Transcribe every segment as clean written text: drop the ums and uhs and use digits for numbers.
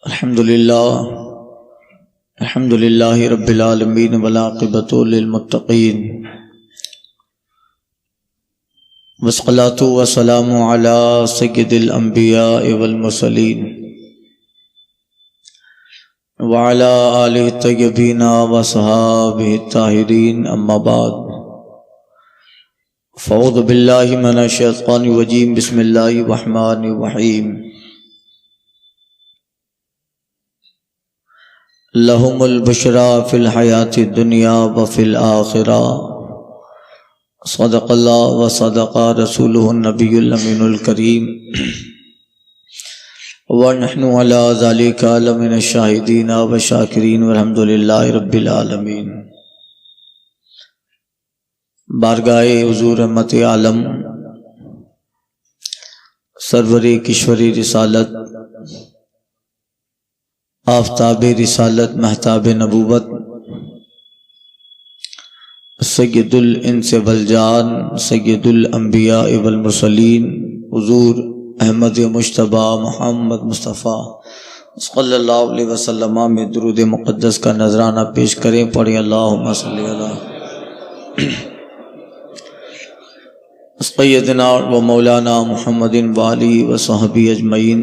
الحمد للہ رب العالمین والعاقبۃ للمتقین والصلاۃ والسلام علی سید الانبیاء والمرسلین وعلی آلہ الطیبین وصحابہ الطاہرین، اما بعد فاعوذ باللہ من الشیطان الرجیم، بسم اللہ الرحمن الرحیم۔ لہم البشریٰ فی الحیاۃ الدنیا وفی الآخرہ، صدق اللہ وصدق رسولہ النبی الامین الکریم، ونحن علی ذلک لمن الشاہدین والشاکرین، والحمد للہ رب العالمین۔ بارگاہ حضور رحمت عالم سرور کشور رسالت، آفتاب رسالت، مہتاب نبوت، سید الانس والجان، سید الانبیاء والمرسلین، حضور احمد مجتبی محمد مصطفیٰ صلی اللہ علیہ وسلم میں درود مقدس کا نذرانہ پیش کریں۔ پڑھیں اللہم صلی اللہ سیدنا و مولانا محمد وآلہ وصحبہ اجمعین۔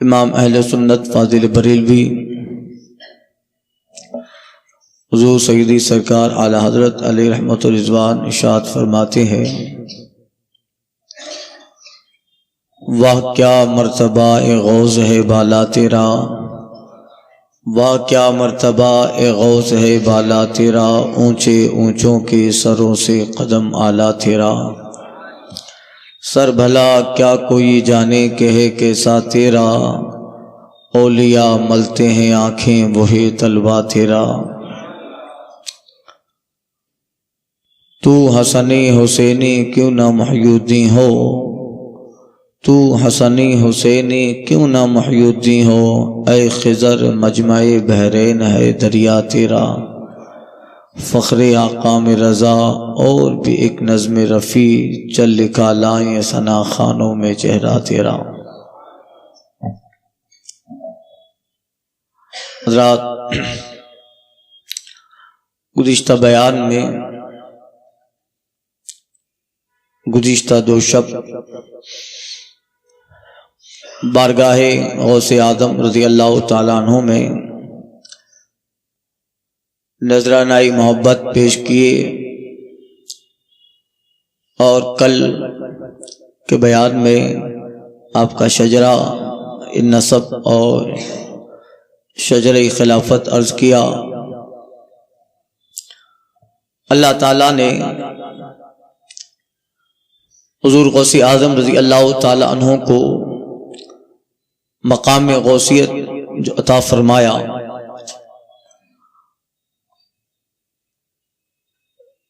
امام اہل سنت فاضل بریلوی حضور سیدی سرکار اعلی حضرت علیہ رحمت الرضوان ارشاد فرماتے ہیں، واہ کیا مرتبہ غوث ہے بالا تیرا، واہ کیا مرتبہ غوث ہے بالا تیرا، اونچے اونچوں کے سروں سے قدم اعلیٰ تیرا، سر بھلا کیا کوئی جانے کہ ہے کیسا تیرا، اولیاء ملتے ہیں آنکھیں وہی طلبہ تیرا، تو حسنی حسینی کیوں نہ محی الدین ہو، تو حسنی حسینی کیوں نہ محی الدین ہو، اے خضر مجمع بحرین ہے دریا تیرا، فخر آقا میں رضا اور بھی ایک نظم رفیع، چل لکھا لائیں ثنا خانوں میں چہرہ تیرا۔ حضرات، گزشتہ بیان میں گزشتہ دو شب بارگاہ غوث اعظم رضی اللہ تعالیٰ عنہ میں نذرانہ محبت پیش کیے، اور کل کے بیان میں آپ کا شجرہ نسب اور شجرہ خلافت عرض کیا۔ اللہ تعالیٰ نے حضور غوث اعظم رضی اللہ تعالیٰ عنہ کو مقام غوثیت جو عطا فرمایا،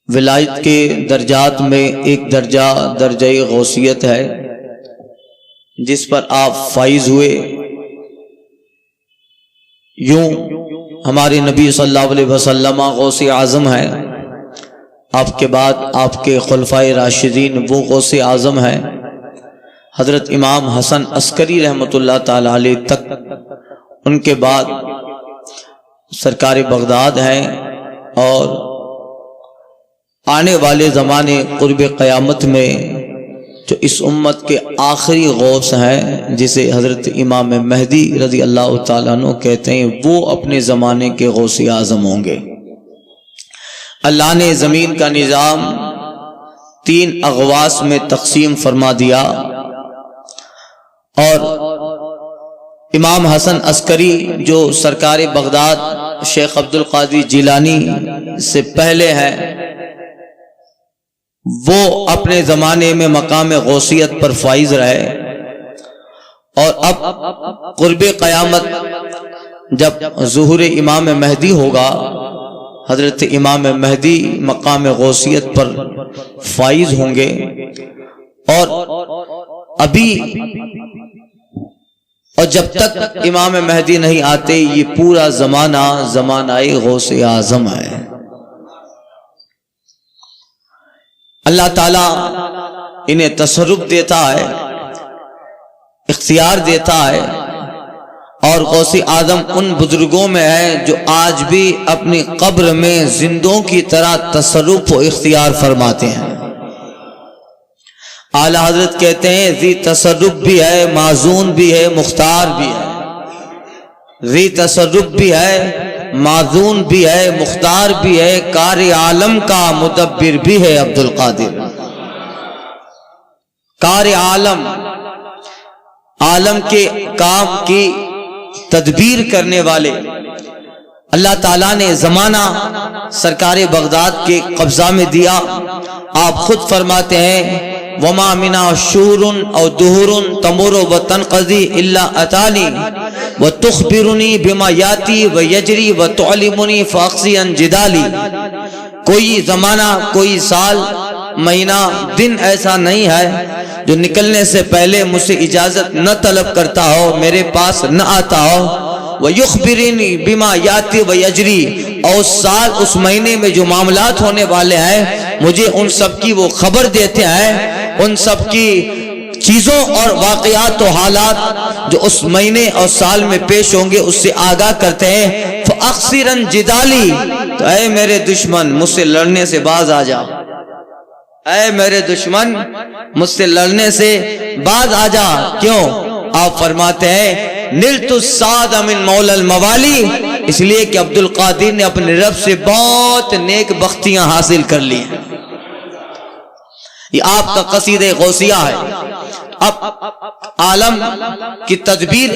ولایت کے درجات میں ایک درجہ درجہ غوثیت ہے جس پر آپ فائز ہوئے۔ یوں ہمارے نبی صلی اللہ علیہ وسلم غوث اعظم ہیں، آپ کے بعد آپ کے خلفائے راشدین وہ غوث اعظم ہیں، حضرت امام حسن عسکری رحمۃ اللہ تعالی علیہ تک، ان کے بعد سرکار بغداد ہیں، اور آنے والے زمانے قرب قیامت میں جو اس امت کے آخری غوث ہیں جسے حضرت امام مہدی رضی اللہ تعالیٰ عنہ کہتے ہیں، وہ اپنے زمانے کے غوث اعظم ہوں گے۔ اللہ نے زمین کا نظام 3 اغواص میں تقسیم فرما دیا، اور امام حسن عسکری جو سرکار بغداد شیخ عبد القادر جیلانی سے پہلے ہیں، وہ اپنے زمانے میں مقام غوثیت پر فائز رہے، اور اب قرب قیامت جب ظہور امام مہدی ہوگا، حضرت امام مہدی مقام غوثیت پر فائز ہوں گے، اور ابھی اور جب تک امام مہدی نہیں آتے یہ پورا زمانہ زمانہ غوث اعظم ہے۔ اللہ تعالیٰ انہیں تصرف دیتا ہے اختیار دیتا ہے، اور غوث اعظم ان بزرگوں میں ہے جو آج بھی اپنی قبر میں زندوں کی طرح تصرف و اختیار فرماتے ہیں۔ اعلی حضرت کہتے ہیں ذی تصرف بھی ہے، معزون بھی ہے، مختار بھی ہے۔ ذی تصرف بھی ہے، معزون بھی ہے، مختار بھی ہے، کار عالم کا مدبر بھی ہے عبد القادر۔ کار عالم، عالم کے کام کی تدبیر کرنے والے، اللہ تعالیٰ نے زمانہ سرکار بغداد کے قبضہ میں دیا۔ آپ خود فرماتے ہیں وما منا شور او دہور تمر و تنقضی الا اتانی و تخبرنی بما یاتی و یجری و تعلمنی فاقصی عن جدالی۔ کوئی زمانہ، کوئی سال، مہینہ، دن ایسا نہیں ہے جو نکلنے سے پہلے مجھ سے اجازت نہ طلب کرتا ہو، میرے پاس نہ آتا ہو۔ وَيُخْبِرِنِي بِمَا يَأْتِي وَيَجْرِي، اور سال اس مہینے میں جو معاملات ہونے والے ہیں مجھے ان سب کی وہ خبر دیتے ہیں، ان سب کی چیزوں اور واقعات و حالات جو اس مہینے اور سال میں پیش ہوں گے اس سے آگاہ کرتے ہیں۔ فَأَقْصِرًا جِدَالِي، تو اے میرے دشمن مجھ سے لڑنے سے باز آ جا، اے میرے دشمن مجھ سے لڑنے سے باز آ جا۔ کیوں؟ آپ فرماتے ہیں نلت السعد من مولا الموالی، اس لیے کہ عبد القادر نے اپنے رب سے بہت نیک بختیاں حاصل کر لی ہیں۔ یہ آپ کا قصیدہ غوثیہ ہے۔ اب عالم کی تدبیر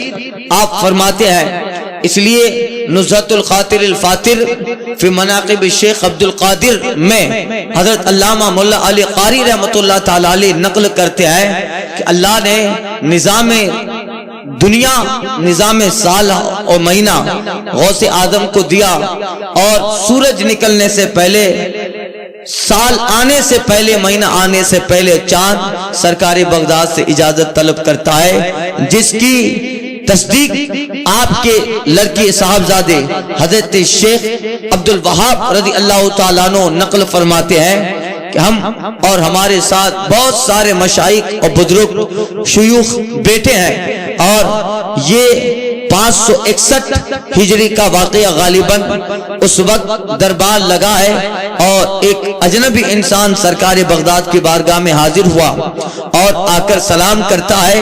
آپ فرماتے ہیں، اس لیے نزہۃ الخاطر الفاتر فی مناقب الشیخ عبد القادر میں حضرت علامہ مولا علی قاری رحمۃ اللہ تعالی علیہ نقل کرتے ہیں کہ اللہ نے نظام دنیا، نظام سال اور مہینہ غوث اعظم کو دیا، اور سورج نکلنے سے پہلے، سال آنے سے پہلے، مہینہ آنے سے پہلے چاند سرکار بغداد سے اجازت طلب کرتا ہے، جس کی تصدیق آپ کے لڑکی صاحبزادے حضرت شیخ عبد الوہاب رضی اللہ تعالیٰ عنہ نقل فرماتے ہیں کہ ہم اور ہمارے ساتھ بہت سارے مشائخ اور بزرگ شیوخ بیٹے ہیں، اور یہ 561 ہجری کا واقعہ غالباً اس وقت دربار لگا ہے، اور ایک اجنبی انسان سرکار بغداد کی بارگاہ میں حاضر ہوا اور آ کر سلام کرتا ہے۔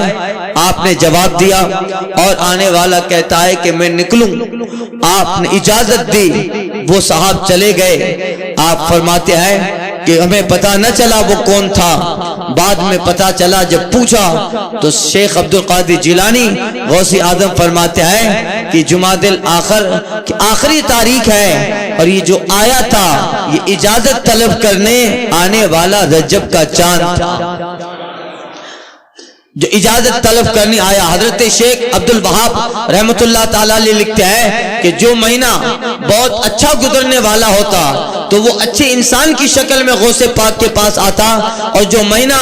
آپ نے جواب دیا، اور آنے والا کہتا ہے کہ میں نکلوں، آپ نے اجازت دی، وہ صاحب چلے گئے۔ آپ فرماتے ہیں کہ ہمیں پتہ نہ چلا وہ کون تھا، بعد میں پتہ چلا، جب پوچھا تو شیخ عبد القادر جیلانی غوث اعظم فرماتے ہیں کہ جمادی الاخر کی آخری تاریخ ہے، اور یہ جو آیا تھا یہ اجازت طلب کرنے آنے والا رجب کا چاند تھا، جو اجازت طلب کرنے آیا۔ حضرت شیخ عبد الوہاب رحمت اللہ تعالیٰ علیہ لکھتے ہیں کہ جو مہینہ بہت اچھا گزرنے والا ہوتا تو وہ اچھے انسان کی شکل میں غوث پاک کے پاس آتا، اور جو مہینہ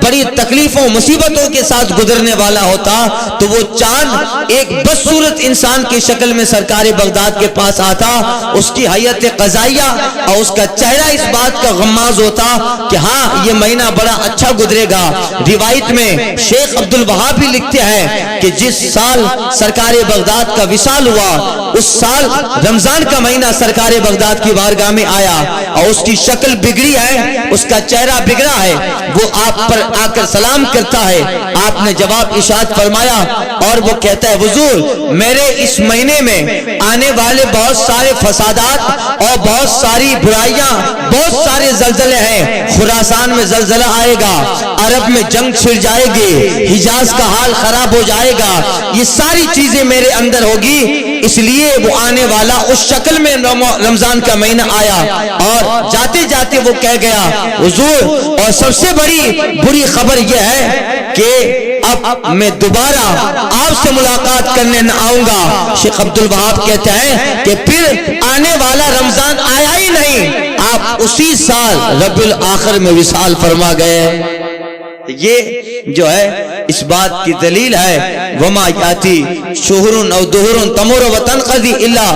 بڑی تکلیفوں مصیبتوں کے ساتھ گزرنے والا ہوتا تو وہ چاند ایک بدصورت انسان کی شکل میں سرکار بغداد کے پاس آتا، اس کی حیت قضائیہ اور اس کا چہرہ اس بات کا غماز ہوتا کہ ہاں یہ مہینہ بڑا اچھا گزرے گا۔ روایت میں شیخ عبد الوہاب بھی لکھتے ہیں کہ جس سال سرکار بغداد کا وصال ہوا اس سال رمضان کا مہینہ سرکار بغداد کی بارگاہ میں آیا، اور اس کی شکل بگڑی ہے، اس کا چہرہ بگڑا ہے، وہ آپ پر آ کر سلام کرتا ہے۔ آپ نے جواب ارشاد فرمایا، اور وہ کہتا ہے حضور میرے اس مہینے میں آنے والے بہت سارے فسادات اور بہت ساری برائیاں، بہت سارے زلزلے ہیں، خراسان میں زلزلہ آئے گا، عرب میں جنگ چھڑ جائے گی، حجاز کا حال خراب ہو جائے گا، یہ ساری چیزیں میرے اندر ہوگی، اس لیے وہ آنے والا اس شکل میں رمضان کا مہینہ آیا، اور جاتے جاتے وہ کہہ گیا حضور، اور سب سے بڑی بری خبر یہ ہے کہ اب میں دوبارہ آپ سے ملاقات کرنے نہ آؤں گا۔ شیخ عبد الوہاب کہتے ہیں کہ پھر آنے والا رمضان آیا ہی نہیں، آپ اسی سال ربیع الاخر میں وصال فرما گئے۔ یہ جو ہے اس بات کی دلیل ہے وما یاتی شہر او دہر تمر وتنقضی الا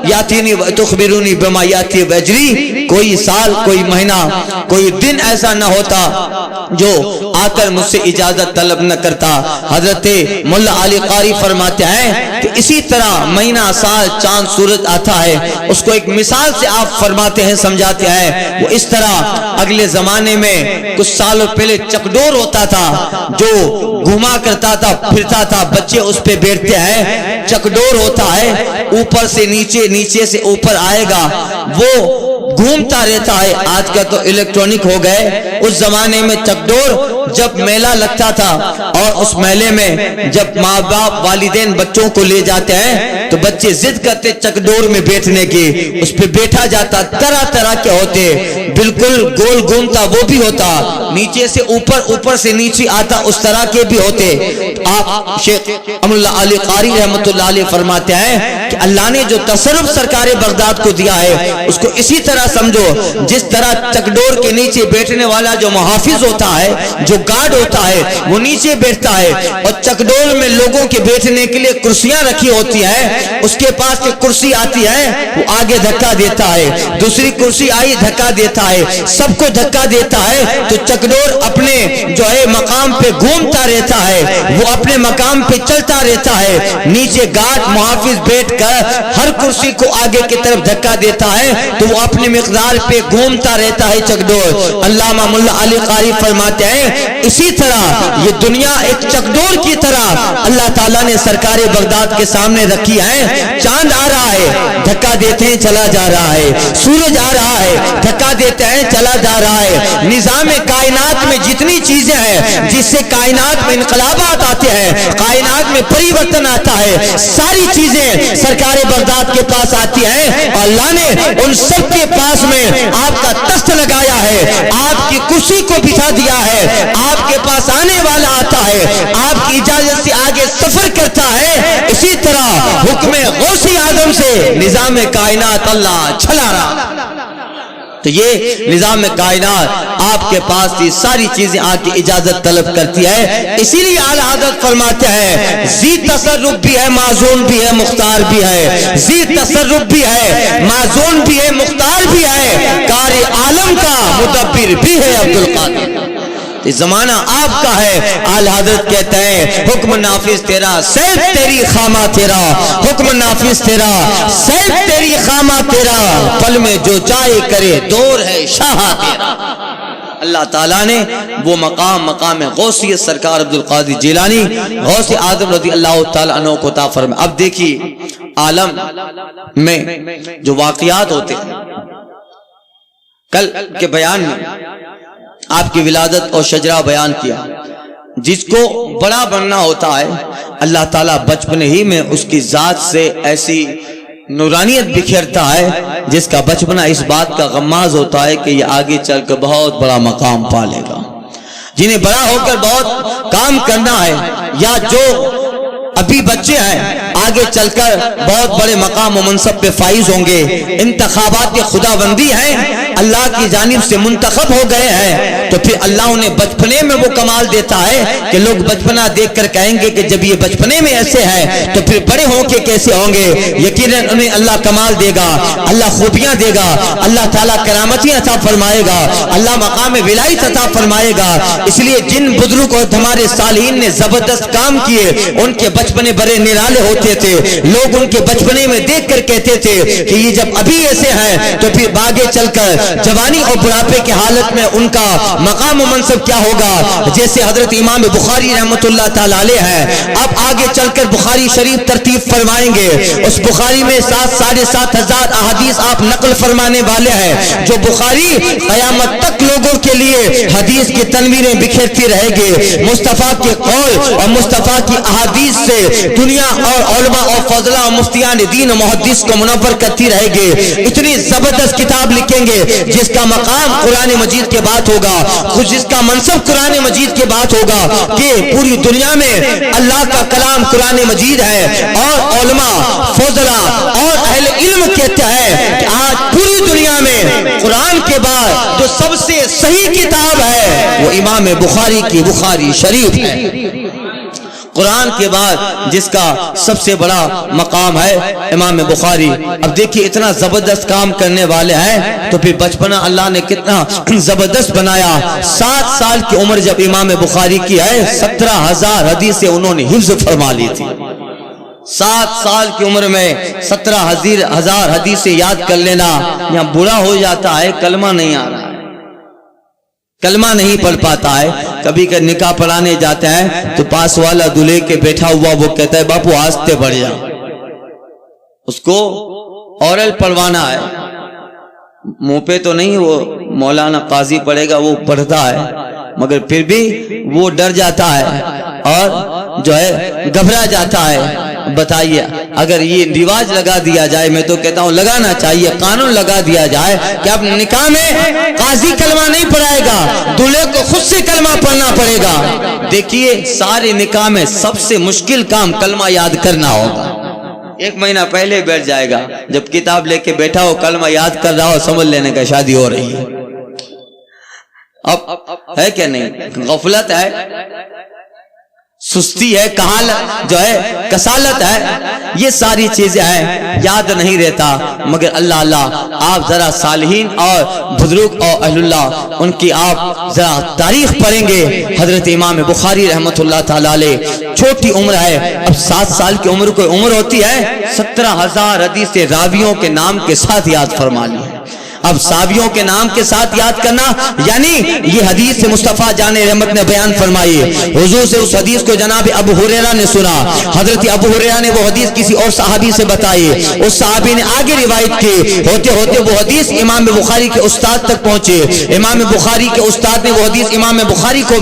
یاتینی وتخبرونی بما یاتی وجری، کوئی سال، کوئی مہینہ، کوئی دن ایسا نہ ہوتا جو آ کر مجھ سے اجازت طلب نہ کرتا۔ حضرت مولا علی قاری فرماتے ہیں کہ اسی طرح مہینہ، سال، چاند، سورج آتا ہے، اس کو ایک مثال سے آپ فرماتے ہیں، سمجھاتے ہیں۔ وہ اس طرح اگلے زمانے میں کچھ سالوں پہلے چکڈور ہوتا تھا جو گھوما کرتا تھا، پھرتا تھا، بچے اس پہ بیٹھتے ہیں، چکڈور ہوتا ہے، اوپر سے نیچے، نیچے سے اوپر آئے گا، وہ گھومتا رہتا ہے۔ آج کا تو الیکٹرونک ہو گئے، اس زمانے میں چکڈور جب میلہ لگتا تھا اور اس میلے میں جب ماں باپ والدین بچوں کو لے جاتے ہیں تو بچے ضد کرتے چکڈور میں بیٹھنے کی، اس پہ بیٹھا جاتا، طرح طرح کے ہوتے، بالکل گول گھومتا وہ بھی ہوتا، نیچے سے اوپر، اوپر سے نیچے آتا، اس طرح کے بھی ہوتے۔ آپ شیخ امر اللہ علی قاری رحمت اللہ علیہ فرماتے ہیں کہ اللہ نے جو تصرف سرکار بغداد کو دیا ہے اس کو اسی طرح سمجھو جس طرح چکڈور کے نیچے بیٹھنے والا جو محافظ ہوتا ہے، جو گارڈ ہوتا ہے، وہ نیچے بیٹھتا ہے، اور چکڈور میں لوگوں کے بیٹھنے کے لیے کرسیاں رکھی ہوتی ہیں، اس کے پاس ایک کرسی آتی ہے، وہ آگے دھکا دیتا ہے، دوسری کرسی آئی دھکا دیتا ہے، سب کو دھکا دیتا ہے، تو چکڈور اپنے جو ہے مقام پہ گھومتا رہتا ہے، وہ اپنے مقام پہ چلتا رہتا ہے، نیچے گارڈ محافظ بیٹھ کر ہر کرسی کو آگے کی طرف دھکا دیتا ہے، تو وہ اپنے مقدار پہ گھومتا رہتا ہے چکڈور۔ علامہ مولا علی قاری فرماتے ہیں اسی طرح یہ دنیا ایک چکڈور کی طرح اللہ تعالیٰ نے سرکار بغداد کے سامنے رکھی ہے۔ چاند آ رہا ہے، دھکا دیتے ہیں، چلا جا رہا ہے، سورج آ رہا ہے، دھکا دیتے ہیں، چلا جا رہا ہے۔ نظام کائنات میں جتنی چیزیں ہیں جس سے کائنات میں انقلابات آتے ہیں، کائنات میں پریورتن آتا ہے، ساری چیزیں سرکار بغداد کے پاس آتی ہیں، اور اللہ نے ان سب کے پاس میں آپ کا تخت لگایا ہے، آپ کی کرسی کو بٹھا دیا ہے، آپ کے پاس آنے والا آتا ہے، آپ کی اجازت سے آگے سفر کرتا ہے۔ اسی طرح حکم غوث اعظم سے نظام کائنات اللہ چلا رہا، تو یہ نظام کائنات آپ کے پاس تھی، ساری چیزیں آ کے اجازت طلب کرتی ہے۔ اسی لیے اعلیٰ حضرت فرماتے ہیں ذی تصرف بھی ہے، معزون بھی ہے، مختار بھی ہے، ذی تصرف بھی ہے، معزون بھی ہے، مختار بھی ہے، کار عالم کا مدبر بھی ہے عبدالقادر۔ یہ زمانہ آپ کا ہے، اعلیٰ حضرت کہتے ہیں حکم نافذ تیرا، سیف تیری خامہ تیرا، حکم نافذ تیرا، سیف تیری خامہ تیرا، پل میں جو چاہے کرے دور ہے شاہ تیرا۔ اللہ تعالیٰ نے وہ مقام غوثیت سرکار عبدالقادر جیلانی غوث اعظم رضی اللہ تعالیٰ عنہ کو عطا فرمائے۔ اب دیکھیے عالم میں جو واقعات ہوتے ہیں، کل کے بیان میں آپ کی ولادت اور شجرہ بیان کیا، جس کو بڑا بننا ہوتا ہے اللہ تعالیٰ بچپن ہی میں اس کی ذات سے ایسی نورانیت بکھیرتا ہے جس کا بچپنا اس بات کا غماز ہوتا ہے کہ یہ آگے چل کر بہت بڑا مقام پالے گا، جنہیں بڑا ہو کر بہت کام کرنا ہے، یا جو ابھی بچے ہیں آگے چل کر بہت بڑے مقام و منصب پہ فائز ہوں گے۔ انتخابات خدا بندی ہیں، اللہ کی جانب سے منتخب ہو گئے ہیں، تو پھر اللہ انہیں بچپنے میں وہ کمال دیتا ہے کہ لوگ بچپنا دیکھ کر کہیں گے کہ جب یہ بچپنے میں ایسے ہیں تو پھر بڑے ہوں کے کیسے ہوں گے۔ یقیناً انہیں اللہ کمال دے گا، اللہ خوبیاں دے گا، اللہ تعالیٰ کرامتی عطا فرمائے گا، اللہ مقام ولایت عطا فرمائے گا۔ اس لیے جن بزرگ اور ہمارے صالحین نے زبردست کام کیے، ان کے بچپنے بڑے نرالے ہوتے تھے، لوگ ان کے بچپنے میں دیکھ کر کہتے تھے کہ یہ جب ابھی ایسے ہیں تو پھر آگے چل کر جوانی اور بڑھاپے کی حالت میں ان کا مقام و منصب کیا ہوگا۔ جیسے حضرت امام بخاری رحمت اللہ تعالی علیہ ہے، اب آگے چل کر بخاری شریف ترتیب فرمائیں گے، اس بخاری میں 7,500 احادیث آپ نقل فرمانے والے ہیں، جو بخاری قیامت تک لوگوں کے لیے حدیث کی تنویریں بکھیرتی رہے گی، مصطفیٰ کے قول اور مصطفیٰ کی احادیث سے دنیا اور علماء اور فضلاء اور مفتیان دین و محدث کو منور کرتی رہے گی۔ اتنی زبردست کتاب لکھیں گے جس کا مقام قرآن مجید کے بعد ہوگا، جس کا منصب قرآن مجید کے بعد ہوگا، کہ پوری دنیا میں اللہ کا کلام قرآن مجید ہے، اور علماء فضلاء اور اہل علم کہتے ہیں کہ آج پوری دنیا میں قرآن کے بعد جو سب سے صحیح کتاب ہے وہ امام بخاری کی بخاری شریف ہے۔ قرآن کے بعد جس کا سب سے بڑا مقام ہے امام بخاری۔ اب دیکھیے اتنا زبردست کام کرنے والے ہیں تو پھر بچپنا اللہ نے کتنا زبردست بنایا۔ 7 سال کی عمر جب امام بخاری کی ہے 17,000 حدیثیں انہوں نے حفظ فرما لی تھی۔ 7 سال کی عمر میں 17,000 حدیثیں یاد کر لینا یہاں برا ہو جاتا ہے، کلمہ نہیں آ رہا ہے، کلمہ نہیں پڑھ پاتا ہے۔ کبھی کہ نکاح پڑھانے جاتا ہے تو پاس والا دلہے کے بیٹھا ہوا وہ کہتا ہے باپو آستے پڑھ جا، اس کو اورل پڑھوانا ہے، منہ پہ تو نہیں، وہ مولانا قاضی پڑھے گا وہ پڑھتا ہے مگر پھر بھی وہ ڈر جاتا ہے اور جو ہے گھبرا جاتا ہے۔ بتائیے اگر یہ رواج لگا دیا جائے، میں تو کہتا ہوں لگانا چاہیے، قانون لگا دیا جائے کہ اب نکاح میں قاضی کلمہ نہیں پڑھائے گا، دلہے کو خود سے کلمہ پڑھنا پڑے گا۔ دیکھیے سارے نکاح میں سب سے مشکل کام کلمہ یاد کرنا ہوگا۔ 1 مہینہ پہلے بیٹھ جائے گا، جب کتاب لے کے بیٹھا ہو کلمہ یاد کر رہا ہو سمجھ لینے کا شادی ہو رہی ہے۔ اب ہے کہ نہیں؟ غفلت ہے، سستی ہے، جو ہے کسالت ہے، یہ ساری چیزیں ہیں، یاد نہیں رہتا۔ مگر اللہ آپ ذرا صالحین اور بزرگ اور اہل اللہ ان کی آپ ذرا تاریخ پڑھیں گے۔ حضرت امام بخاری رحمت اللہ تعالی علیہ چھوٹی عمر ہے، اب 7 سال کی عمر کوئی عمر ہوتی ہے؟ 17,000 حدیث راویوں کے نام کے ساتھ یاد فرما لی ہے۔ اب صحابیوں کے نام کے ساتھ یاد کرنا یعنی یہ حدیث سے مصطفیٰ جان رحمت نے بیان فرمائی، حضور سے اس حدیث کو جناب ابو ہریرہ نے سنا، حضرت ابو ہریرہ نے وہ حدیث کسی اور صحابی سے بتائی، اس صحابی نے آگے روایت کی، ہوتے ہوتے وہ حدیث امام بخاری کے استاد تک پہنچے، امام بخاری کے استاد نے وہ حدیث امام بخاری کو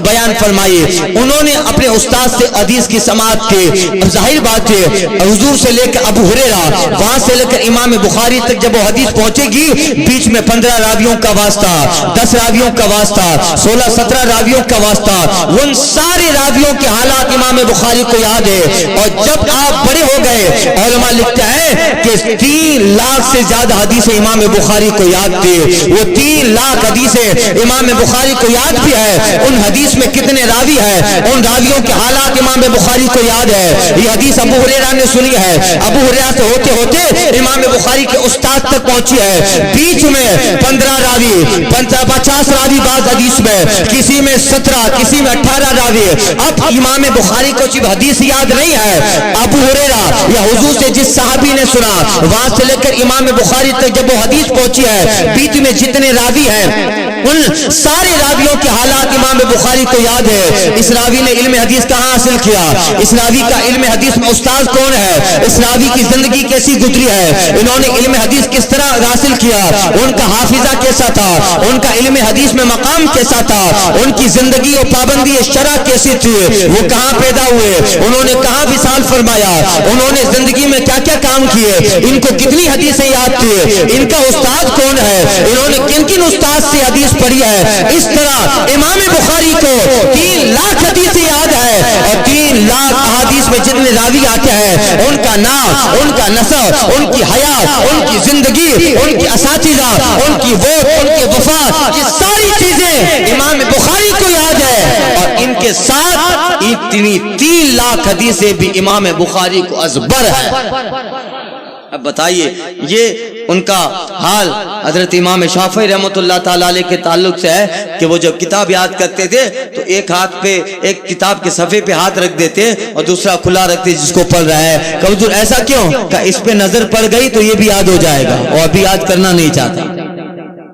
بیان فرمائی، انہوں نے اپنے استاد سے حدیث کی سماعت کی۔ ظاہر بات ہے حضور سے لے کر ابو ہریرہ، وہاں سے لے کر امام بخاری تک جب وہ حدیث پہنچے گی بیچ میں 15 راویوں کا واسطہ، 10 راویوں کا واسطہ، 16-17 راویوں کا واسطہ، ان سارے راویوں کے حالات امام بخاری کو یاد ہے۔ اور جب آپ بڑے ہو گئے علماء لکھتا ہے کہ 3 لاکھ سے زیادہ حدیثیں امام بخاری کو یاد تھی، وہ 3 لاکھ حدیثیں امام بخاری کو یاد بھی ہے، ان حدیث میں کتنے راوی ہیں، ان راویوں کے حالات امام بخاری کو یاد ہے۔ یہ حدیث ابو ہریرہ نے سنی ہے، ابو ہریرہ سے ہوتے ہوتے امام بخاری کے استاد تک پہنچی ہے، بیچ میں 15 راوی، 50 راوی بعض حدیث میں، کسی میں 17، کسی میں 18 راوی۔ اب امام بخاری کو جب حدیث یاد نہیں ہے، ابو ہریرہ یا حضور سے جس صحابی نے سنا وہاں سے لے کر امام بخاری تک جب وہ حدیث پہنچی ہے، بیچ میں جتنے راوی ہیں ان سارے راویوں کے حالات امام بخاری کو یاد ہے۔ اس راوی نے علم حدیث کہاں حاصل کیا، اس راوی کا علم حدیث میں استاد کون ہے، اس راوی کی زندگی کیسی گزری ہے، انہوں نے علم حدیث کس طرح حاصل کیا، ان کا حافظہ کیسا تھا، ان کا علم حدیث میں مقام کیسا تھا، ان کی زندگی اور پابندی شرع کیسی تھی، وہ کہاں پیدا ہوئے، انہوں نے کہاں وصال فرمایا، انہوں نے زندگی میں کیا کیا کام کیے، ان کو کتنی حدیثیں یاد تھی، ان کا استاد کون ہے، انہوں نے کن کن استاد سے حدیث پڑھی ہے۔ اس طرح امام بخاری کو 3 لاکھ حدیثیں یاد ہے، اور 3 لاکھ احادیث میں جتنے راوی آتے ہیں ان کا نام، ان کا نسب، ان کی حیات، ان کی زندگی، ان کی اساتذہ، ان کی ووٹ، ان کے وفات، یہ ساری چیزیں امام بخاری کو یاد ہے، اور ان کے ساتھ اتنی 3 لاکھ حدیثیں بھی امام بخاری کو ازبر ہے۔ اب بتائیے یہ ان کا حال حضرت امام شافعی رحمت اللہ تعالیٰ علیہ کے تعلق سے ہے کہ وہ جب کتاب یاد کرتے تھے تو ایک ہاتھ پہ ایک کتاب کے صفحے پہ ہاتھ رکھ دیتے اور دوسرا کھلا رکھتے جس کو پڑھ رہا ہے، کہ حضور ایسا کیوں، کہ اس پہ نظر پڑ گئی تو یہ بھی یاد ہو جائے گا، اور ابھی یاد کرنا نہیں چاہتا۔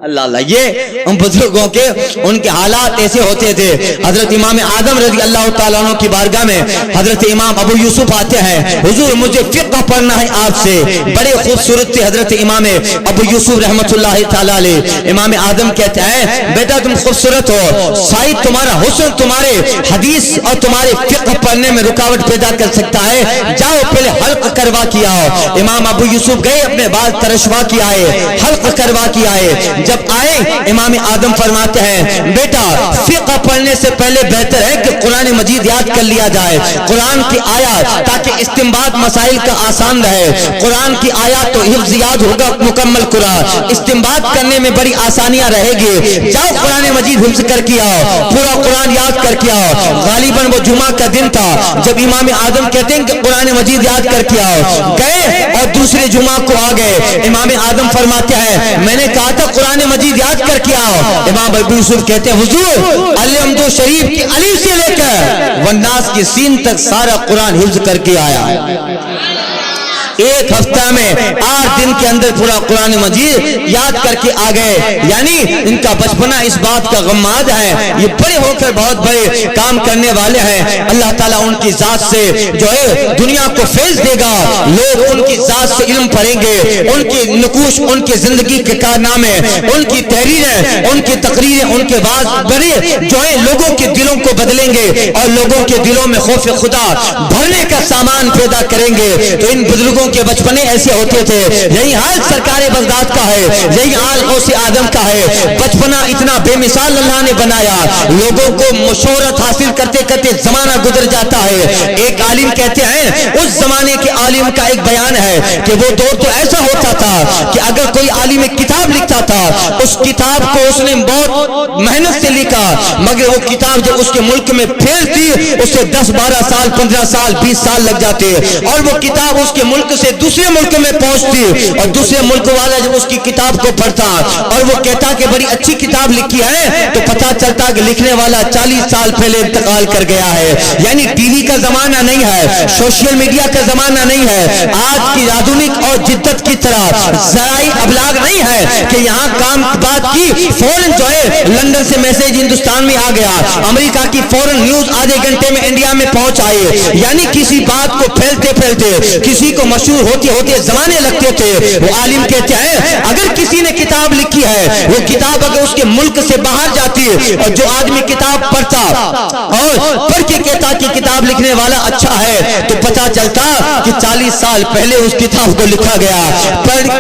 اللہ یہ ان بزرگوں کے ان کے حالات ایسے ہوتے تھے۔ حضرت امام اعظم رضی اللہ تعالیٰ عنہ کی بارگاہ میں حضرت امام ابو یوسف آتے ہیں، حضور مجھے فقہ پڑھنا ہے آپ سے، بڑے خوبصورت تھے حضرت امام ابو یوسف رحمت اللہ تعالیٰ علیہ۔ امام اعظم کہتے ہیں بیٹا تم خوبصورت ہو، شاید تمہارا حسن تمہارے حدیث اور تمہارے فقہ پڑھنے میں رکاوٹ پیدا کر سکتا ہے، جاؤ پہلے حلق کروا کے آؤ۔ امام ابو یوسف گئے، اپنے بال ترشوا کے آئے، حلق کروا کے آئے، جب آئے امام آدم فرماتے ہیں بیٹا فقہ پڑھنے سے پہلے بہتر ہے کہ قرآن مجید یاد کر لیا جائے، قرآن کی آیات، تاکہ استنباط مسائل کا آسان رہے۔ قرآن کی آیات تو حفظ یاد ہوگا مکمل قرآن، استنباط کرنے میں بڑی آسانیاں رہے گی۔ جاؤ قرآن مجید حفظ کر کے آؤ، پورا قرآن یاد کر کے آؤ۔ غالباً وہ جمعہ کا دن تھا جب امام آدم کہتے ہیں کہ قرآن مجید یاد کر کے آؤ، گئے اور دوسرے جمعہ کو آ گئے۔ امام آدم فرماتے ہیں میں نے کہا تھا قرآن مجید یاد کر کے آؤ۔ امام ابو یوسف کہتے ہیں حضور الحمد شریف کی الف سے لے کر والناس کی سین تک سارا قرآن حفظ کر کے آیا، ایک ہفتہ میں 8 دن کے اندر پورا قرآن مجید یاد کر کے آ گئے۔ یعنی ان کا بچپنا اس بات کا غماد ہے، یہ بڑے ہو کر بہت بڑے کام کرنے والے ہیں۔ اللہ تعالیٰ ان کی ذات سے جو ہے دنیا کو فیض دے گا، لوگ ان کی ذات سے علم پڑھیں گے، ان کی نقوش، ان کی زندگی کے کارنامے، ان کی تحریریں، ان کی تقریریں، ان کے بعد بڑے جو ہے لوگوں کے دلوں کو بدلیں گے اور لوگوں کے دلوں میں خوف خدا بھرنے کا سامان پیدا کریں گے۔ تو ان بزرگوں کے بچپنے ایسے ہوتے تھے۔ یہی حال سرکار بغداد کا ہے، یہی حال غوث آدم کا ہے۔ بچپنا اتنا بے مثال اللہ نے بنایا، لوگوں کو مشہرت حاصل کرتے کرتے زمانہ گزر جاتا ہے۔ ایک عالم کہتے ہیں اس زمانے کے عالم کا ایک بیان ہے کہ وہ دور تو ایسا ہوتا تھا کہ اگر کوئی عالم ایک کتاب لکھتا تھا، اس کتاب کو اس نے بہت محنت سے لکھا، مگر وہ کتاب جب اس کے ملک میں پھیلتی اسے 10 12 سال 15 سال 20 سال لگ جاتے، اور وہ کتاب اس کے ملک سے دوسرے ملک میں پہنچتی اور دوسرے ملک والا جب اس کی کتاب کو پڑھتا اور وہ کہتا کہ بڑی اچھی کتاب لکھی ہے، تو پتہ چلتا کہ لکھنے والا 40 سال پہلے انتقال کر گیا ہے۔ یعنی ٹی وی کا زمانہ نہیں ہے، سوشل میڈیا کا زمانہ نہیں ہے، آج کی آدھونک اور جدت کی طرح ذرائع ابلاغ نہیں ہے کہ یہاں کام بات کی فوراً جو ہے لندن سے میسج ہندوستان میں آ گیا، امریکہ کی فوراً نیوز آدھے گھنٹے میں انڈیا میں پہنچ آئے۔ یعنی کسی بات کو پھیلتے پھیلتے کسی کو مشہور ہوتے ہوتے زمانے لگتے تھے۔ وہ عالم کہتے ہیں اگر کسی نے کتاب لکھی ہے، وہ کتاب اگر اس کے ملک سے باہر جاتی اور جو آدمی کتاب پڑھتا اور پڑھ کے کہتا کہ کتاب لکھنے والا اچھا ہے، تو پتہ چلتا کہ 40 سال پہلے اس کتاب کو لکھا گیا،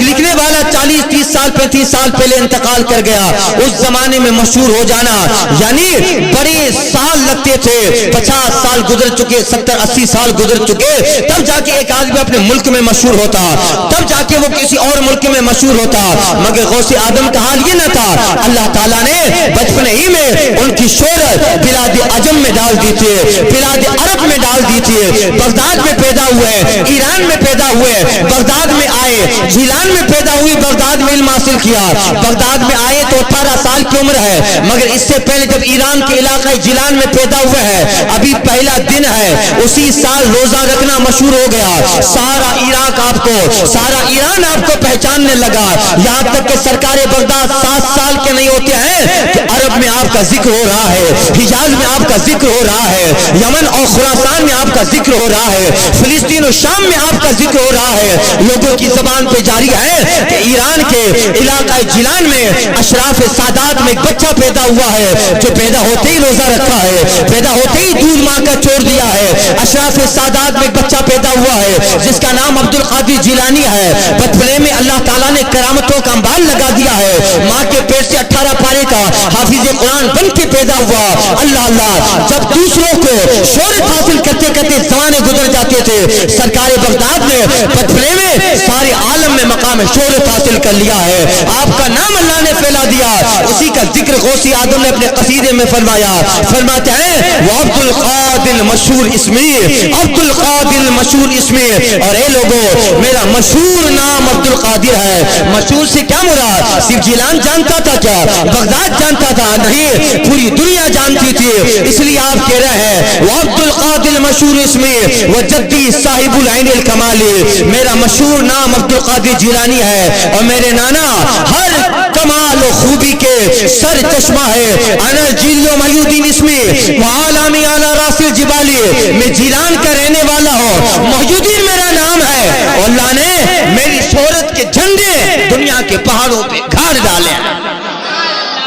لکھنے والا 40 30 سال 35 سال پہلے انتقال کر گیا۔ اس زمانے میں مشہور ہو جانا یعنی بڑے سال لگتے تھے، 50 سال گزر چکے، 70 80 سال گزر چکے، تب جا کے ایک آدمی اپنے ملک میں مشہور ہوتا، تب جا کے وہ کسی اور ملک میں مشہور ہوتا۔ مگر غوث آدم کا حال یہ نہ تھا، اللہ تعالیٰ نے بچپن ہی میں ان کی شہرت بلاد عجم میں ڈال دی تھی، بلاد عرب میں ڈال دی تھی۔ بغداد میں پیدا ہوئے، ایران میں پیدا ہوئے، بغداد میں آئے، جیلان میں پیدا ہوئی، بغداد میں علم حاصل کیا۔ بغداد میں آئے تو 18 سال کی عمر ہے، مگر اس سے پہلے جب ایران کے علاقہ جیلان میں پیدا ہوئے ہیں، ابھی پہلا دن ہے، اسی سال روزہ رکھنا مشہور ہو گیا، سارا عراق آپ کو، سارا ایران آپ کو پہچاننے لگا، یہاں تک کہ سرکار بغداد 7 سال کے نہیں ہوتے ہیں کہ عرب میں آپ کا ذکر ہو رہا ہے، حجاز میں آپ کا ذکر ہو رہا ہے، یمن اور خراسان میں آپ کا ذکر ہو رہا ہے، فلسطین و شام میں آپ کا ذکر ہو رہا ہے۔ لوگوں کی زبان پہ جاری ہے کہ ایران کے علاقہ جیلان میں اشراف سادات میں ایک بچہ پیدا ہوا ہے جو پیدا ہوتے ہی روزہ رکھا ہے، پیدا ہوتے ہی دودھ ماں کا چھوڑ دیا ہے۔ اشراف سادات میں ایک بچہ پیدا ہوا ہے جس کا نام عبد القادر جیلانی ہے۔ بچپنے میں اللہ تعالیٰ نے کرامتوں کا امبار لگا دیا ہے، ماں کے پیٹ سے 18 پارے کا حافظ قرآن بن کے پیدا ہوا۔ اللہ اللہ، جب دوسروں کو شہرت حاصل کرتے کرتے زمانے گزر جاتے تھے، سرکار بغداد نے بچپنے میں سارے عالم میں مقام شہرت حاصل کر لیا ہے، آپ کا نام اللہ نے پھیلا دیا۔ اسی کا ذکر غوث آدم نے اپنے قصیدے میں فرمایا، فرماتے ہیں وہ عبد القادر مشہور اسمی، عبد القادر مشہور اسمی، اور اے لوگوں میرا مشہور نام عبد القادر ہے۔ مشہور سے کیا مراد؟ صرف جیلان جانتا تھا کیا؟ بغداد جانتا تھا؟ نہیں، پوری دنیا جانتی تھی۔ اس لیے آپ کہہ رہے ہیں وہ عبد القادر مشہور اسمی وہ جدی صاحب العین الکمالی، میرا مشہور نام عبد القادر جیلانی ہے اور میرے نانا ہر کمال و خوبی کے سر چشمہ ہے۔ انا جیلیو محی الدین اسمی وعالمی علی راس الجبالی، میں جیلان کا رہنے والا ہوں، محی الدین میرا نام ہے، اور اللہ نے میری شہرت کے جھنڈے دنیا کے پہاڑوں پہ گھاڑ ڈالے۔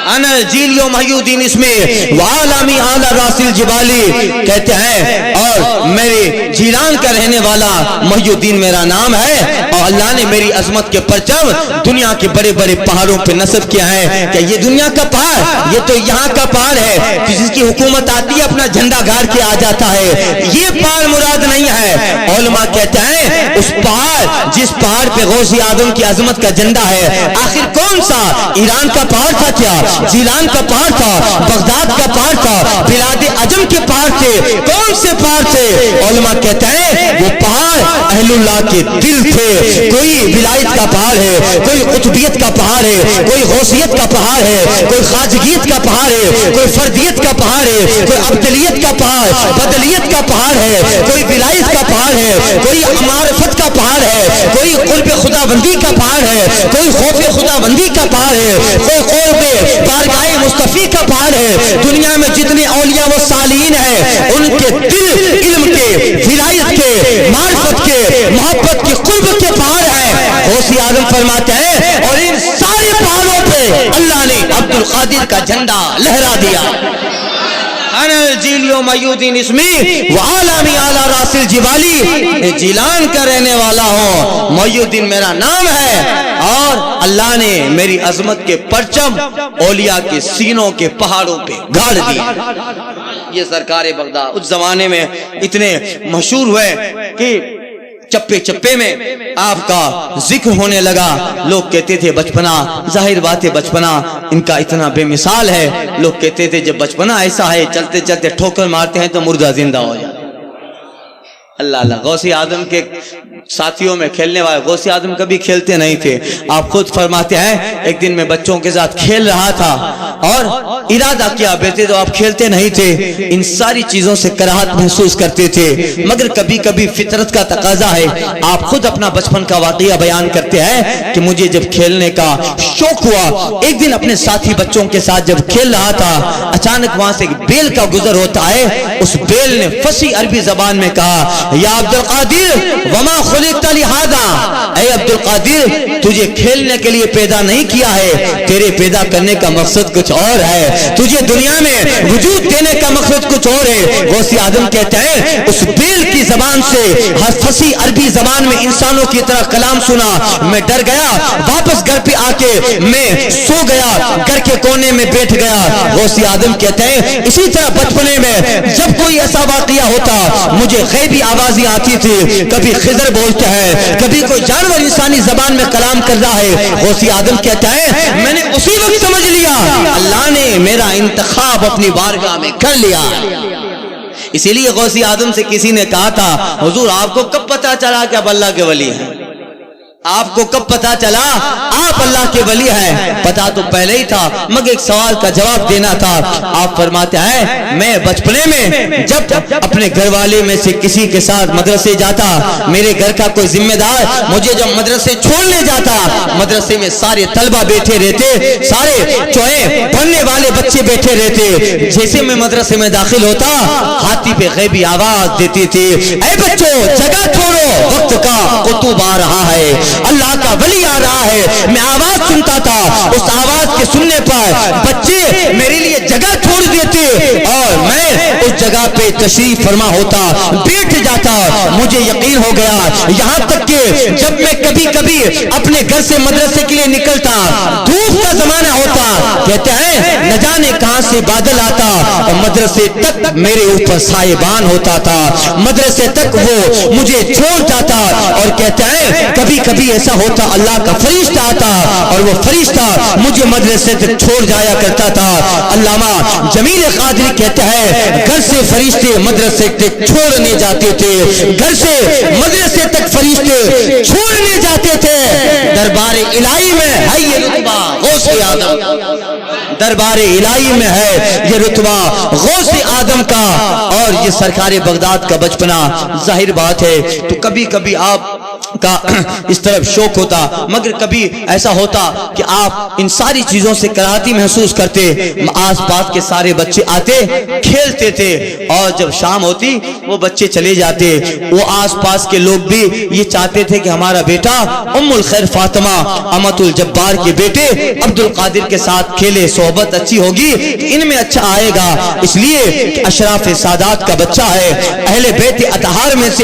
انا جیلیو محی الدین اسمی وعالمی علی راس الجبالی، کہتے ہیں اور میرے جیلان کا رہنے والا محی الدین میرا نام ہے، اور اللہ نے میری عظمت کے پرچم دنیا کے بڑے بڑے پہاڑوں پہ نصب کیا ہے کہ یہ دنیا کا پہاڑ، یہ تو یہاں کا پہاڑ ہے، جس کی حکومت آتی ہے اپنا جھنڈا گاڑ کے آ جاتا ہے، یہ پہاڑ مراد نہیں ہے۔ علماء کہتے ہیں اس پہاڑ، جس پہاڑ پہ غوث اعظم کی عظمت کا جھنڈا ہے، آخر کون سا؟ ایران کا پہاڑ تھا کیا؟ زیلان کا پہاڑ تھا؟ بغداد کا پہاڑ تھا؟ بلاد عجم کے پہاڑ تھے؟ کون سے پہاڑ تھے؟ علماء کہتے ہیں وہ پہاڑ اہل اللہ کے دل تھے۔ کوئی ولایت کا پہاڑ ہے، کوئی قطبیت کا پہاڑ ہے، کوئی غوثیت کا پہاڑ ہے، کوئی خواجگیت کا پہاڑ ہے، کوئی فردیت کا پہاڑ ہے، کوئی عبدلیت کا پہاڑ، بدلیت کا پہاڑ ہے، کوئی ولایت کا پہاڑ ہے، کوئی معرفت کا پہاڑ ہے، کوئی قرب خدا بندی کا پہاڑ ہے، کوئی خوف خدا بندی کا پہاڑ ہے، کوئی قرب بارگاہ مصطفی کا پہاڑ ہے۔ دنیا میں جتنے اولیاء و صالحین ہیں ان کے دل علم کے، ولایت کے، معرفت کے، محبت کے، قرب کے پہاڑ ہیں۔ غوث اعظم فرماتے ہیں اور ان سارے پہاڑوں پہ اللہ نے عبد القادر کا جھنڈا لہرا دیا۔ انا الجیلیو میودین اسمی وعالمی علی راس الجبالی، جیلان کا رہنے والا ہوں، میودین میرا نام ہے، اور اللہ نے میری عظمت کے پرچم اولیاء کے سینوں کے پہاڑوں پہ گاڑ دی۔ یہ سرکار بغداد اس زمانے میں اتنے مشہور ہوئے کہ چپے چپے میں آپ کا ذکر ہونے لگا۔ لوگ کہتے تھے بچپنا، ظاہر بات ہے بچپنا ان کا اتنا بے مثال ہے، لوگ کہتے تھے جب بچپنا ایسا ہے چلتے چلتے ٹھوکر مارتے ہیں تو مردہ زندہ ہو جاتا۔ اللہ اللہ، غوث اعظم کے ساتھیوں میں کھیلنے والے غوث اعظم کبھی کھیلتے نہیں تھے۔ آپ خود فرماتے ہیں ایک دن میں بچوں کے ساتھ کھیل رہا تھا اور ارادہ کیا، بیٹے تو آپ کھیلتے نہیں تھے، ان ساری چیزوں سے کراہت محسوس کرتے تھے، مگر کبھی کبھی فطرت کا تقاضا ہے۔ آپ خود اپنا بچپن کا واقعہ بیان کرتے ہیں کہ مجھے جب کھیلنے کا شوق ہوا، ایک دن اپنے ساتھی بچوں کے ساتھ جب کھیل رہا تھا، اچانک وہاں سے ایک بیل کا گزر ہوتا ہے۔ اس بیل نے فصیح عربی زبان میں کہا یا عبد القادر وما خلقت لہذا، اے عبد القادر تجھے کھیلنے کے لیے پیدا نہیں کیا ہے، تیرے پیدا کرنے کا مقصد کچھ اور ہے، تجھے دنیا میں وجود دینے کا مقصد کچھ اور ہے۔ غوث اعظم کہتے ہیں اس بیل کی زبان سے ہر فصیح عربی زبان میں انسانوں کی طرح کلام سنا، میں ڈر گیا، واپس گھر پہ آ کے میں سو گیا، گھر کے کونے میں بیٹھ گیا۔ غوث اعظم کہتے ہیں اسی طرح بچپنے میں جب کوئی ایسا واقعہ ہوتا مجھے غیبی آوازیں آتی تھی، کبھی خضر بولتا ہے، کبھی کوئی جانور انسانی زبان میں کلام کر رہا ہے۔ غوث اعظم کہتا ہے میں نے اسی وقت سمجھ لیا اللہ نے میرا انتخاب اپنی بارگاہ میں کر لیا۔ اسی لیے غوث اعظم سے کسی نے کہا تھا حضور آپ کو کب پتا چلا کہ آپ اللہ کے ولی ہیں؟ آپ کو کب پتا چلا آپ اللہ کے ولی ہیں؟ پتا تو پہلے ہی تھا مگر ایک سوال کا جواب دینا تھا۔ آپ فرماتے ہیں میں بچپنے میں جب اپنے گھر والے میں سے کسی کے ساتھ مدرسے جاتا، میرے گھر کا کوئی ذمہ دار مجھے جب مدرسے چھوڑنے جاتا، مدرسے میں سارے طلبہ بیٹھے رہتے، سارے پڑھنے والے بچے بیٹھے رہتے، جیسے میں مدرسے میں داخل ہوتا ہاتھی پہ غیبی آواز دیتی تھی اے بچوں جگہ چھوڑو، وقت کا قطب آ رہا ہے، اللہ کا ولی آ رہا ہے۔ میں آواز سنتا تھا، اس آواز کے سننے پر بچے میرے لیے جگہ چھوڑ دیتے اور میں اس جگہ پہ تشریف فرما ہوتا، بیٹھ جاتا۔ مجھے یقین ہو گیا یہاں تک کہ جب میں کبھی کبھی اپنے گھر سے مدرسے کے لیے نکلتا، دھوپ کا زمانہ ہوتا، کہتے ہیں نہ جانے کہاں سے بادل آتا اور مدرسے تک میرے اوپر سائبان ہوتا تھا، مدرسے تک وہ مجھے چھوڑ جاتا، اور کہتے ہیں کبھی کبھی ایسا ہوتا اللہ کا فرشتہ آتا اور وہ فرشتہ مجھے مدرسے تک چھوڑ جایا کرتا تھا۔ علامہ جمیل قادری کہتا ہے گھر سے فرشتے مدرسے تک چھوڑنے جاتے تھے، گھر سے مدرسے تک فرشتے چھوڑنے جاتے تھے۔ دربار الہی میں ہے یہ رتبہ غوث اعظم، دربار الہی میں ہے یہ رتبہ غوث اعظم کا، اور یہ سرکار بغداد کا بچپنا۔ ظاہر بات ہے تو کبھی کبھی آپ کا اس طرف شوق ہوتا، مگر کبھی ایسا ہوتا کہ آپ ان ساری چیزوں سے کراہتی محسوس کرتے، آس پاس کے سارے بچے آتے کھیلتے تھے، اور جب شام ہوتی وہ بچے چلے جاتے، وہ آس پاس کے لوگ بھی یہ چاہتے تھے کہ ہمارا بیٹا ام الخیر فاطمہ امت الجبار کے بیٹے عبد القادر کے ساتھ کھیلے، صحبت اچھی ہوگی ان میں اچھا آئے گا، اس لیے کہ اشراف سادات کا بچہ ہے، اہل بیت اطہار میں سے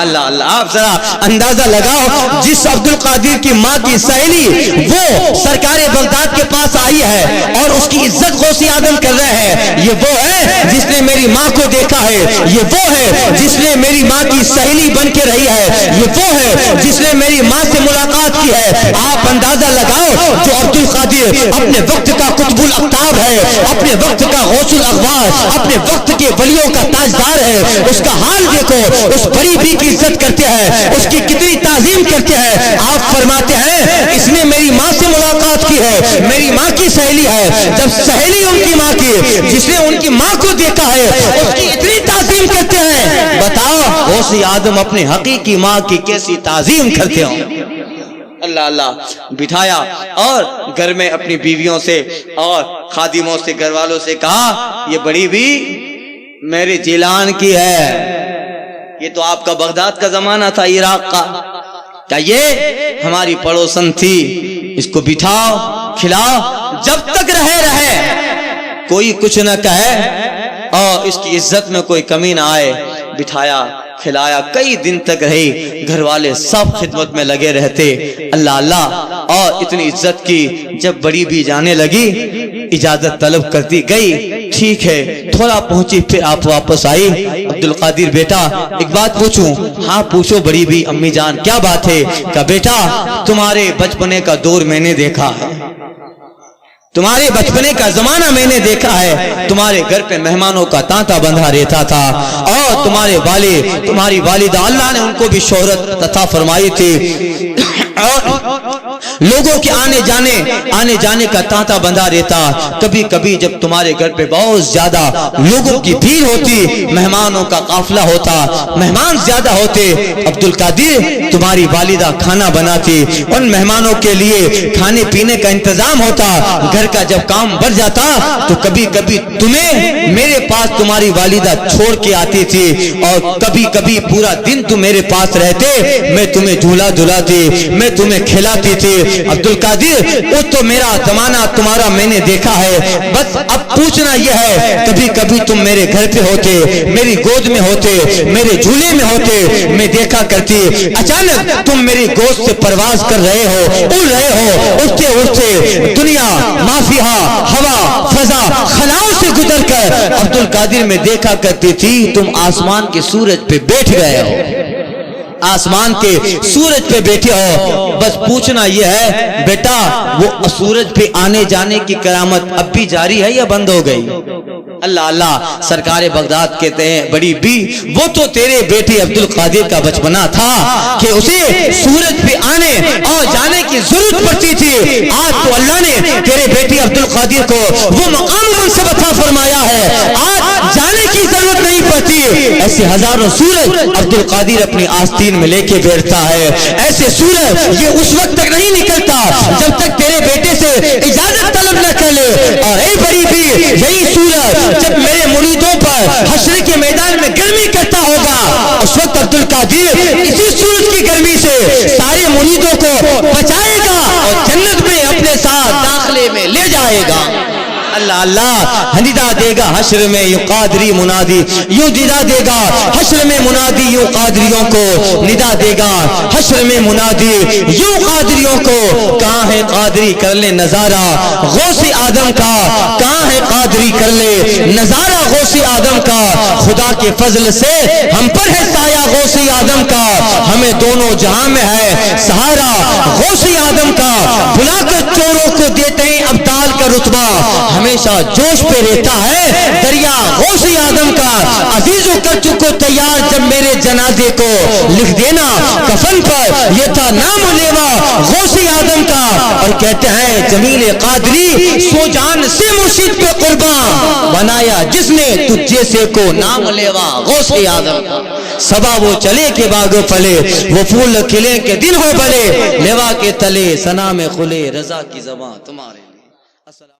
اللہ اللہ، آپ ذرا اندازہ لگاؤ، جس عبد القادر کی ماں کی سہیلی وہ سرکار بغداد کے پاس آئی ہے اور اس کی عزت غوث اعظم کر رہے ہیں، یہ وہ ہے جس نے میری ماں کو دیکھا ہے، یہ وہ ہے جس نے میری ماں کی سہیلی بن کے رہی ہے، یہ وہ ہے جس نے میری ماں سے ملاقات کی ہے۔ آپ اندازہ لگاؤ، جو عبد القادر اپنے وقت کا قطب الاقطاب ہے، اپنے وقت کا غوث الاغواث، اپنے وقت کے ولیوں کا تاجدار ہے، اس کا حال دیکھو، اس بڑی بھی کی عزت کرتے ہیں، اس کی کتنی تعظیم کرتے ہیں۔ آپ فرماتے ہیں اس نے میری ماں سے ملاقات کی ہے، میری ماں کی سہیلی ہے، جب سہیلی ان کی ماں کی، جس نے ان کی ماں کو دیکھا ہے، اس کی اتنی تعظیم کرتے ہیں، بتاؤ غوث اعظم اپنی حقیقی ماں کی کیسی تعظیم کرتے ہوں۔ اللہ اللہ، بٹھایا اور گھر میں اپنی بیویوں سے اور خادموں سے، گھر والوں سے کہا یہ بڑی بھی میرے جیلان کی ہے، یہ تو آپ کا بغداد کا زمانہ تھا، عراق کا، کیا یہ ہماری پڑوسن تھی، اس کو بٹھاؤ کھلاؤ، جب تک رہے کوئی کچھ نہ کہے اور اس کی عزت میں کوئی کمی نہ آئے۔ بٹھایا کھلایا، کئی دن تک رہی، گھر والے سب خدمت میں لگے رہتے، اللہ اللہ، اور اتنی عزت کی۔ جب بڑی بھی جانے لگی اجازت طلب کرتی گئی، ٹھیک ہے تھوڑا پہنچی، پھر آپ واپس آئی۔ عبد القادر بیٹا ایک بات پوچھوں؟ ہاں پوچھو بڑی بھی امی جان، کیا بات ہے؟ کہ بیٹا تمہارے بچپنے کا دور میں نے دیکھا ہے، تمہارے بچپنے کا زمانہ میں نے دیکھا ہے، تمہارے گھر پہ مہمانوں کا تانتا بندھا رہتا تھا، اور تمہارے والد تمہاری والدہ اللہ نے ان کو بھی شہرت عطا فرمائی تھی، اور لوگوں کے آنے جانے کا تانتا بندھا رہتا۔ کبھی کبھی جب تمہارے گھر پہ بہت زیادہ لوگوں کی بھیڑ ہوتی، مہمانوں کا قافلہ ہوتا، مہمان زیادہ ہوتے، عبد القادر تمہاری والدہ کھانا بناتی، ان مہمانوں کے لیے کھانے پینے کا انتظام ہوتا۔ گھر کا جب کام بڑھ جاتا تو کبھی کبھی تمہیں میرے پاس تمہاری والدہ چھوڑ کے آتی تھی، اور کبھی کبھی پورا دن تم میرے پاس رہتے، میں تمہیں جھولا جھلاتی، میں تمہیں کھلاتی تھی۔ عبد القادر وہ تو میرا زمانہ تمہارا میں نے دیکھا ہے، بس اب پوچھنا یہ ہے کبھی کبھی تم میرے گھر پہ ہوتے، میری گود میں ہوتے، میرے جھولے میں ہوتے، میں دیکھا کرتی، اچانک تم میری گود سے پرواز کر رہے ہو، اڑ رہے ہو، اڑتے اڑتے دنیا مافیہا ہوا فضا خلاؤں سے گزر کر عبد القادر میں دیکھا کرتی تھی تم آسمان کے سورج پہ بیٹھ گئے ہو، آسمان کے سورج پہ بیٹھے ہو۔ بس پوچھنا یہ ہے بیٹا وہ سورج پہ آنے جانے کی کرامت اب بھی جاری ہے یا بند ہو گئی؟ اللہ اللہ، سرکار بغداد کہتے ہیں بڑی بی وہ تو تیرے بیٹے عبد القادر کا بچپنا تھا کہ اسے سورج پہ آنے اور جانے کی ضرورت پڑتی تھی، آج تو اللہ نے تیرے بیٹے عبد القادر کو وہ مقام منصب عطا فرمایا ہے، آج جانے کی ضرورت نہیں پڑتی۔ ایسے ہزاروں سورج عبد القادر اپنی آستین میں لے کے بیٹھتا ہے، ایسے سورج یہ اس وقت تک نہیں نکلتا جب تک تیرے بیٹے سے اجازت طلب نہ کر لے، اور اے بڑی بھی یہی سورج جب میرے مریدوں پر حشر کے میدان میں گرمی کرتا ہوگا، اس وقت عبد القادر اسی سورج کی گرمی سے سارے مریدوں کو بچائے گا اور جنت میں اپنے ساتھ داخلے میں لے جائے گا۔ اللہ اللہ، ندا دے گا حشر میں یوں قادری منادی، یوں ندا دے گا حشر میں منادی، یوں قادریوں کو ندا دے گا حشر میں منادی، یوں قادریوں کو، کہاں ہے قادری کر لے نظارہ غوث آدم کا، کہاں ہے قادری کر لے نظارہ غوث آدم کا، خدا کے فضل سے ہم پر ہے سایہ غوث آدم کا، ہمیں دونوں جہاں میں ہے سہارا غوث آدم کا، بلا کر چوروں کو دیتے ہیں ابدال کا رتبہ، ہمیشہ جوش پہ رہتا ہے دریا غوث آدم کا، عزیزوں کر چکو تیار جب میرے جنازے کو، لکھ دینا کفن پر یہ تھا نام و لیوا غوث آدم کا، اور کہتے ہیں جمیل قادری سو جان سے مرشد پہ قربان بنایا جس نے تجھ جیسے کو نام لیوا غوث آدم کا، صبا وہ چلے کے باغ پھلے، وہ پھول کھلے کے دن ہو بھلے، لیوا کے تلے ثنا میں کھلے رضا کی زباں تمہارے